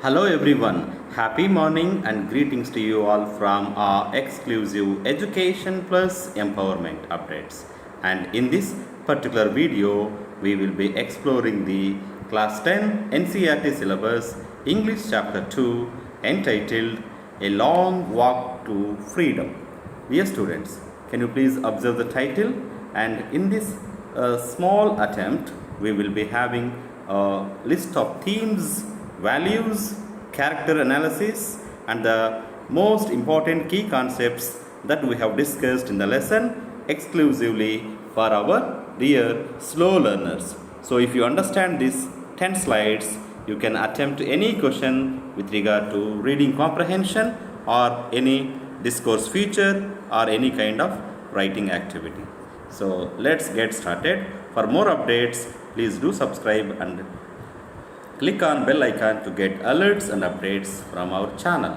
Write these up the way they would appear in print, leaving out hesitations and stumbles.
Hello everyone, happy morning and greetings to you all from our exclusive Education Plus Empowerment updates. And in this particular video, we will be exploring the Class 10 NCERT syllabus English Chapter 2 entitled A Long Walk to Freedom. Dear students, can you please observe the title? And in this small attempt, we will be having a list of themes, values, character analysis, and the most important key concepts that we have discussed in the lesson exclusively for our dear slow learners. So if you understand these 10 slides, you can attempt any question with regard to reading comprehension or any discourse feature or any kind of writing activity. So let's get started. For more updates, please do subscribe and click on bell icon to get alerts and updates from our channel.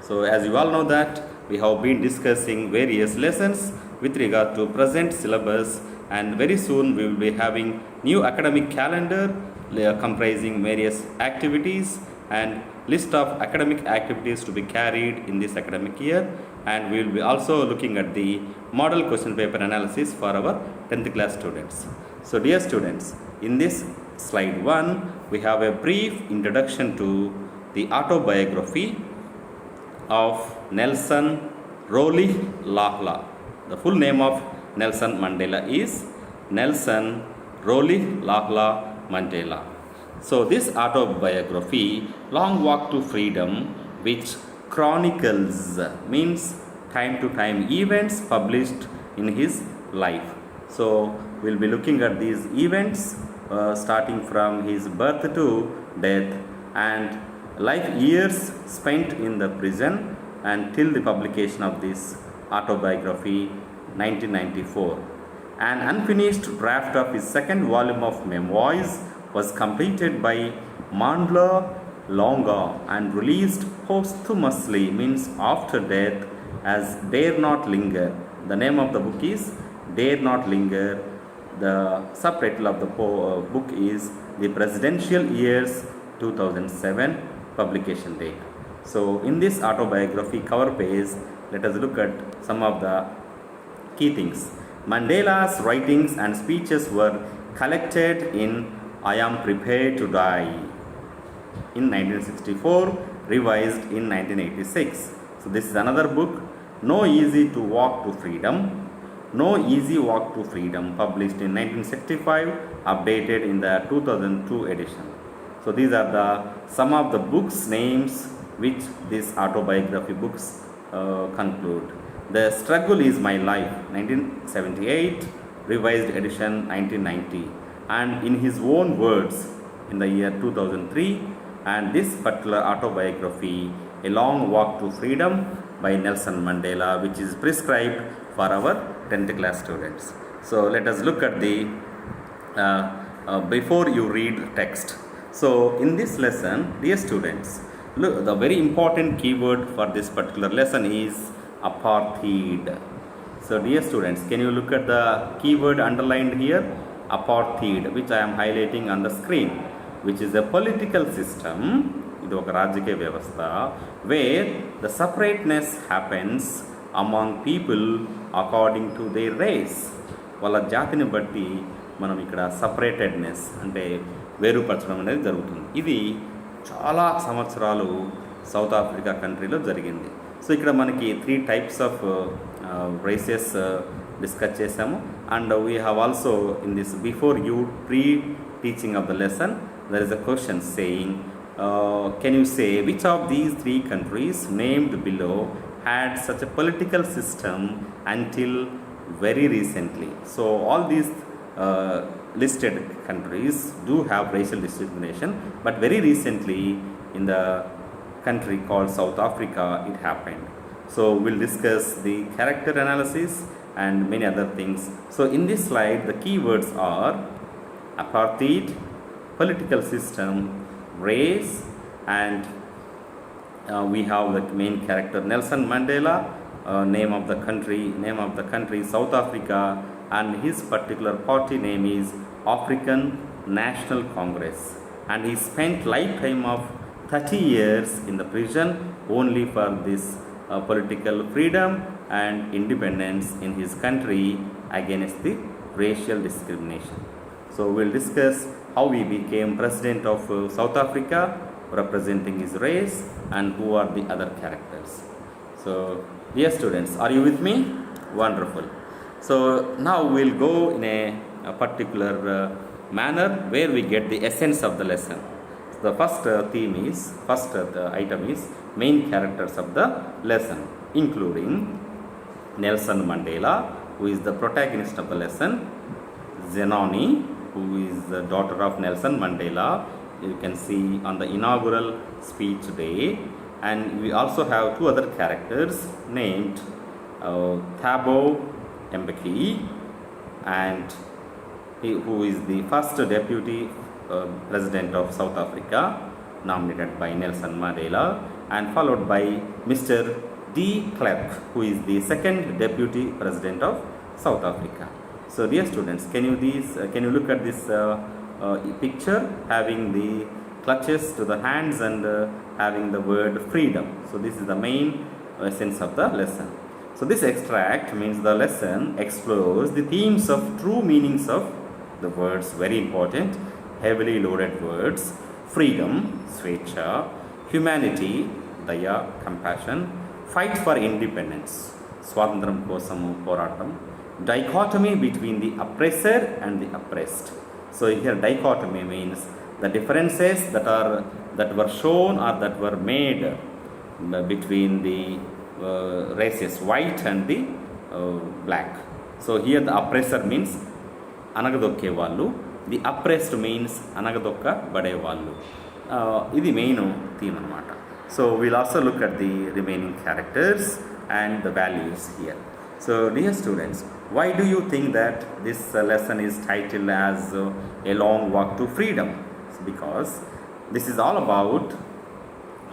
So as you all know that we have been discussing various lessons with regard to present syllabus, and very soon we will be having new academic calendar comprising various activities and list of academic activities to be carried in this academic year, and we will be also looking at the model question paper analysis for our 10th class students. So dear students, in this slide 1 we have a brief introduction to the autobiography of Nelson Rolihlahla. The full name of Nelson Mandela is Nelson Rolihlahla Mandela. So this autobiography, Long Walk to Freedom, which chronicles, means time to time events published in his life. So we'll be looking at these events starting from his birth to death and life years spent in the prison until the publication of this autobiography 1994. An unfinished draft of his second volume of memoirs was completed by Mandela Longa and released posthumously, means after death, as Dare Not Linger. The name of the book is Dare Not Linger. The subtitle of the book is The Presidential Years 2007 publication date. So in this autobiography cover page, let us look at some of the key things. Mandela's writings and speeches were collected in I Am Prepared to Die in 1964, revised in 1986. So this is another book, No Easy to Walk to Freedom. No Easy Walk to Freedom, published in 1965, updated in the 2002 edition. So these are the some of the books names which this autobiography books conclude. The Struggle Is My Life, 1978, revised edition 1990, and in his own words in the year 2003, and this particular autobiography, A Long Walk to Freedom by Nelson Mandela, which is prescribed for our 10th class students. So let us look at the before you read text. So in this lesson, dear students, look, the very important keyword for this particular lesson is apartheid. So dear students, can you look at the keyword underlined here? Apartheid, which I am highlighting on the screen, which is a political system, ఇది ఒక రాజకీయ వ్యవస్థ, where the separateness happens among people according to their race. వాళ్ళ జాతిని బట్టి మనం ఇక్కడ సపరేటెడ్నెస్ అంటే వేరుపరచడం అనేది జరుగుతుంది. ఇది చాలా సంవత్సరాలు సౌత్ ఆఫ్రికా కంట్రీలో జరిగింది. సో ఇక్కడ మనకి 3 types ఆఫ్ రేసెస్ డిస్కస్ చేసాము, and we have also in this before you pre teaching of the lesson there is a question saying can you say which of these 3 countries named below had such a political system until very recently? So all these listed countries do have racial discrimination, but very recently in the country called South Africa it happened. So we'll discuss the character analysis and many other things. So in this slide the keywords are apartheid, political system, race, and we have the main character Nelson Mandela, name of the country South Africa, and his particular party name is African National Congress, and he spent lifetime of 30 years in the prison only for this political freedom and independence in his country against the racial discrimination. So we'll discuss how he became president of South Africa, representing his race, and who are the other characters. So dear students, are you with me? Wonderful. So now we'll go in a particular manner where we get the essence of the lesson. The first item is main characters of the lesson, including Nelson Mandela, who is the protagonist of the lesson, Zenoni, who is the daughter of Nelson Mandela, you can see on the inaugural speech day, and we also have two other characters named Thabo Mbeki, and who is the first deputy president of South Africa, nominated by Nelson Mandela, and followed by Mr. de Klerk, who is the second deputy president of South Africa. So dear students, can you look at this picture having the clutches to the hands and having the word freedom. So this is the main essence of the lesson. So this extract means the lesson explores the themes of true meanings of the words, very important, heavily loaded words: freedom, swecha; humanity, daya, compassion; fight for independence, swatandram kosamu, poratam; dichotomy between the oppressor and the oppressed. So here dichotomy means the differences that were shown or that were made between the races, white and the black. So here the oppressor means anagadokke vallu, the oppressed means anagadokka bade vallu. Idi main theme anamata. So we'll also look at the remaining characters and the values here. So dear students, why do you think that this lesson is titled as A Long Walk to Freedom? It's because this is all about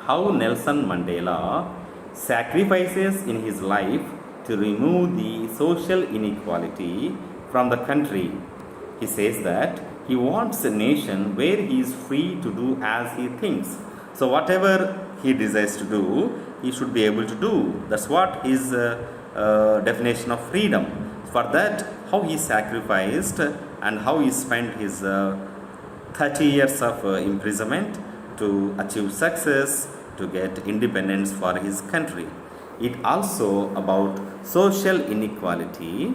how Nelson Mandela sacrifices in his life to remove the social inequality from the country. He says that he wants a nation where he is free to do as he thinks. So whatever he desires to do, he should be able to do. That's what his definition of freedom. For that, how he sacrificed and how he spent his 30 years of imprisonment to achieve success, to get independence for his country. It also about social inequality.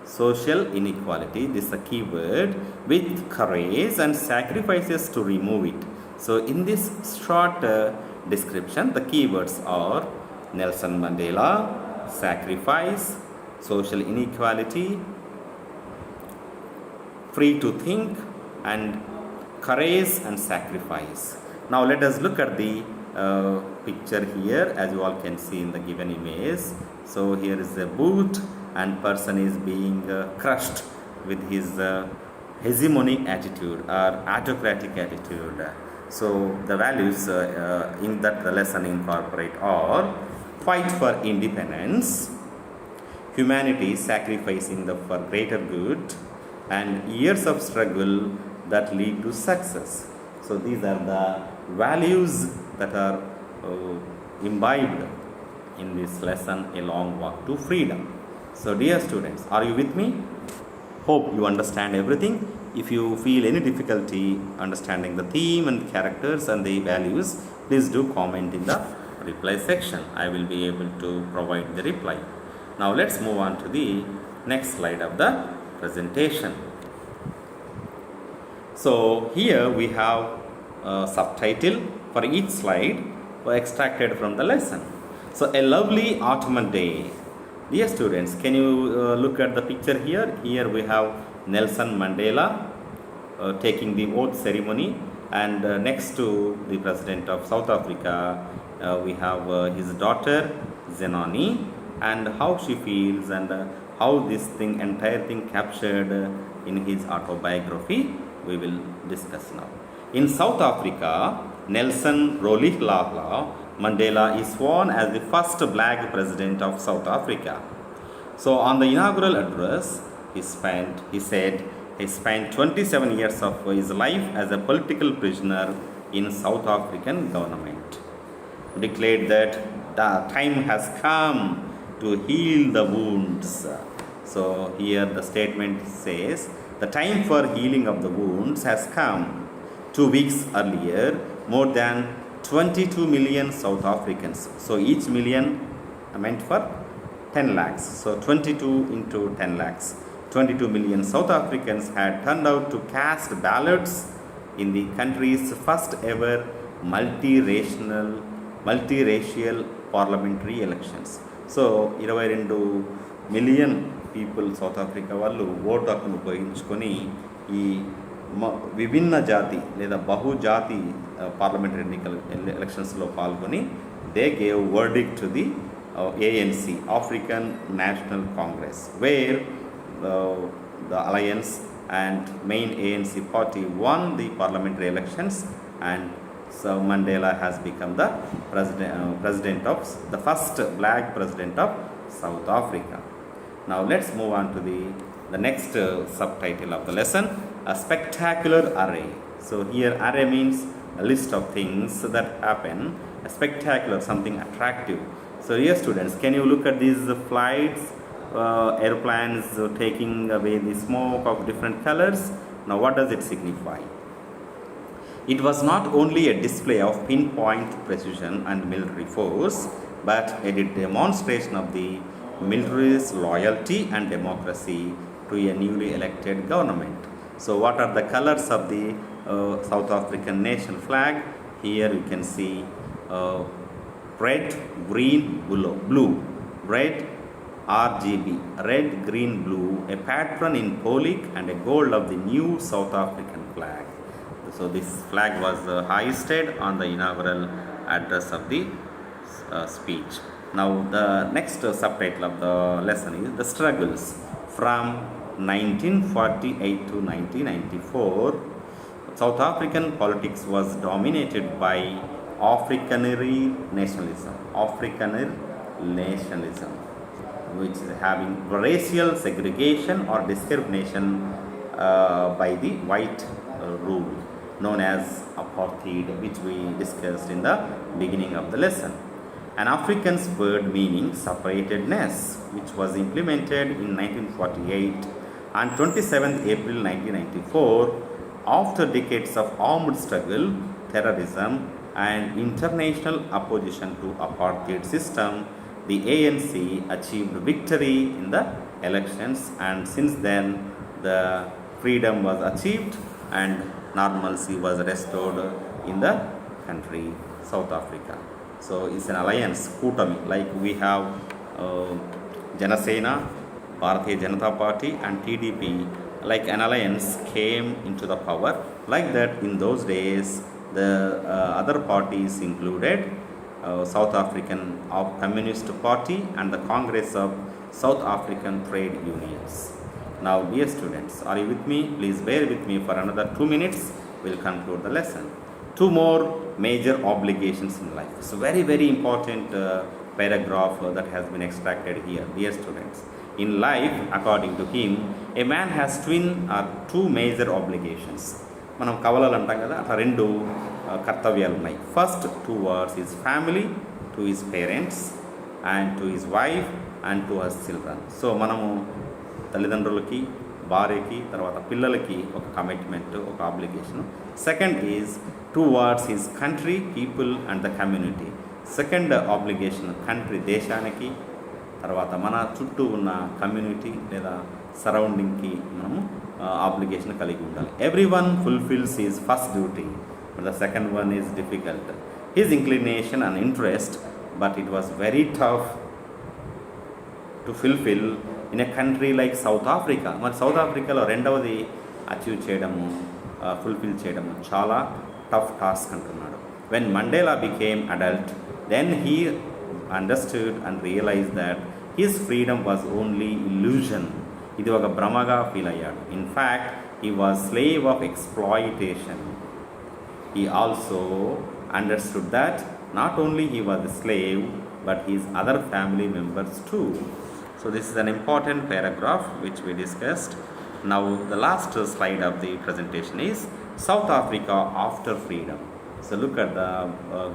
Social inequality, this is a key word, with courage and sacrifices to remove it. So in this short description, the keywords are Nelson Mandela, sacrifice, social inequality, free to think, and courage and sacrifice. Now let us look at the picture here, as you all can see in the given image. So here is a boot, and person is being crushed with his hegemony attitude or autocratic attitude. So the values in that the lesson incorporate are fight for independence, humanity sacrificing for greater good, and years of struggle that lead to success. So these are the values that are imbibed in this lesson, A Long Walk to Freedom. So dear students, are you with me? Hope you understand everything. If you feel any difficulty understanding the theme and characters and the values, please do comment in the reply section. I will be able to provide the reply. Now let's move on to the next slide of the presentation. So here we have a subtitle for each slide extracted from the lesson. So a lovely autumn day. Dear students, can you look at the picture here? Here we have Nelson Mandela taking the oath ceremony, and next to the President of South Africa, we have his daughter Zenoni, and how she feels and how this entire thing captured in his autobiography, we will discuss now. In South Africa, Nelson Rolihlahla Mandela is sworn as the first black president of South Africa. So on the inaugural address, he said he spent 27 years of his life as a political prisoner in South African government. Declared that the time has come to heal the wounds. So here the statement says the time for healing of the wounds has come. 2 weeks earlier, more than 22 million South Africans. So each million meant for 10 lakhs. So 22 into 10 lakhs. 22 million South Africans had turned out to cast ballots in the country's first ever multiracial parliamentary elections. So 22 million people south Africa వాళ్ళు vote హక్కును ఉపయోగించుకొని ఈ విభిన్న జాతి లేదా బహుజాతి parliamentary ఎలక్షన్స్లో పాల్గొని they gave verdict to the ANC, African National Congress, where the alliance and main ANC party won the parliamentary elections, and so Mandela has become the president of the first black president of South Africa. Now let's move on to the next subtitle of the lesson, a spectacular array. So here array means a list of things that happen, a spectacular, something attractive. So here students, can you look at these flights, airplanes taking away the smoke of different colors? Now what does it signify? It was not only a display of pinpoint precision and military force, but a demonstration of the military's loyalty and democracy to a newly elected government. So what are the colors of the South African national flag? Here you can see red, green, blue, red, RGB, red, green, blue, a pattern in Polic and a gold of the new South African flag. So this flag was hoisted on the inaugural address of the speech. Now the next subtitle of the lesson is the struggles from 1948 to 1994. South African politics was dominated by Afrikaner nationalism, which is having racial segregation or discrimination by the white rule, known as apartheid, which we discussed in the beginning of the lesson. An Afrikaans word meaning separatedness, which was implemented in 1948 on 27th April 1994. After decades of armed struggle, terrorism, and international opposition to apartheid system, the ANC achieved victory in the elections, and since then the freedom was achieved and normalcy was restored in the country South Africa. So it's an alliance, Kutami, like we have Janasena, Bharatiya Janata Party and TDP, like an alliance came into the power. Like that in those days the other parties included South African Communist Party and the Congress of South African Trade Unions. Now dear students, are you with me? Please bear with me for another 2 minutes. We'll conclude the lesson. 2 more major obligations in life. So very important paragraph that has been extracted here. Dear students, in life, according to him, a man has twin or 2 major obligations. మనం కవలలు అంటాం కదా, అట్లా 2 కర్తవ్యాలు ఉన్నాయి. First towards his family, to his parents and to his wife and to his children. So మనము తల్లిదండ్రులకి, భార్యకి, తర్వాత పిల్లలకి ఒక కమిట్మెంట్, ఒక obligation. Second is towards his country, people and the community. Second obligation country, దేశానికి, తర్వాత మన చుట్టూ ఉన్న కమ్యూనిటీ లేదా సరౌండింగ్కి మనము ఆబ్లిగేషన్ కలిగి ఉండాలి. Everyone fulfils his first duty, but the second one is difficult. His inclination and interest, but it was very tough to fulfil in a country like South Africa. మరి south ఆఫ్రికాలో రెండవది achieve చేయడము, fulfil చేయడము చాలా tough task అంటున్నాడు. When Mandela became adult, then he understood and realise that his freedom was only illusion. ఇది ఒక భ్రమగా ఫీల్ అయ్యాడు. In fact he was slave of exploitation. He also understood that not only he was the slave but his other family members too. So this is an important paragraph which we discussed. Now the last slide of the presentation is South Africa after freedom. So look at the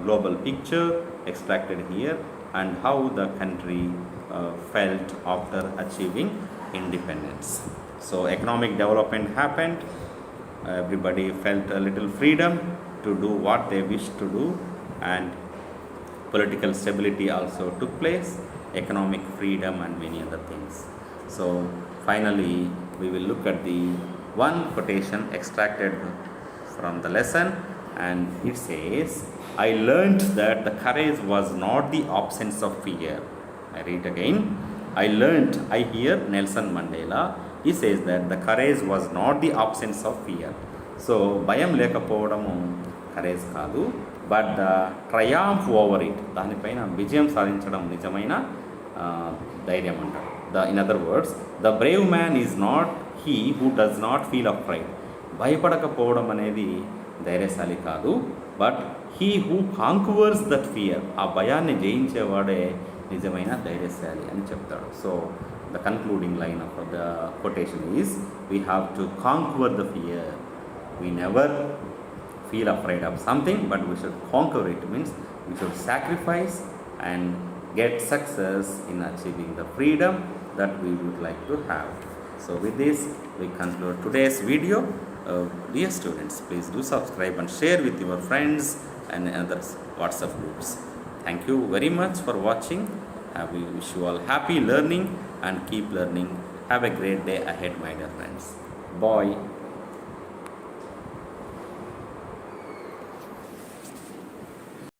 global picture extracted here and how the country felt after achieving independence. So economic development happened, everybody felt a little freedom to do what they wished to do, and political stability also took place, economic freedom and many other things. So finally we will look at the one quotation extracted from the lesson, and it says, I learned that the courage was not the absence of fear. I read again. I learned, I hear Nelson Mandela, he says that the courage was not the absence of fear. So భయం లేకపోవడము courage కాదు, but the triumph over it, దానిపైన విజయం సాధించడం నిజమైన ధైర్యం అంటారు. In other words, the brave man is not he who does not feel afraid. భయపడకపోవడం అనేది ధైర్యశాలి కాదు, but he who conquers that fear, ఆ భయాన్ని జయించేవాడే నిజమైన ధైర్యశాలి అని చెప్తాడు. So the concluding line of the quotation is, we have to conquer the fear. We never feel afraid of something, but we should conquer it. Means we should sacrifice and get success in achieving the freedom that we would like to have. So with this we conclude today's video. Dear students, please do subscribe and share with your friends and other WhatsApp groups. Thank you very much for watching. We wish you all happy learning and keep learning. Have a great day ahead, my dear friends. Bye.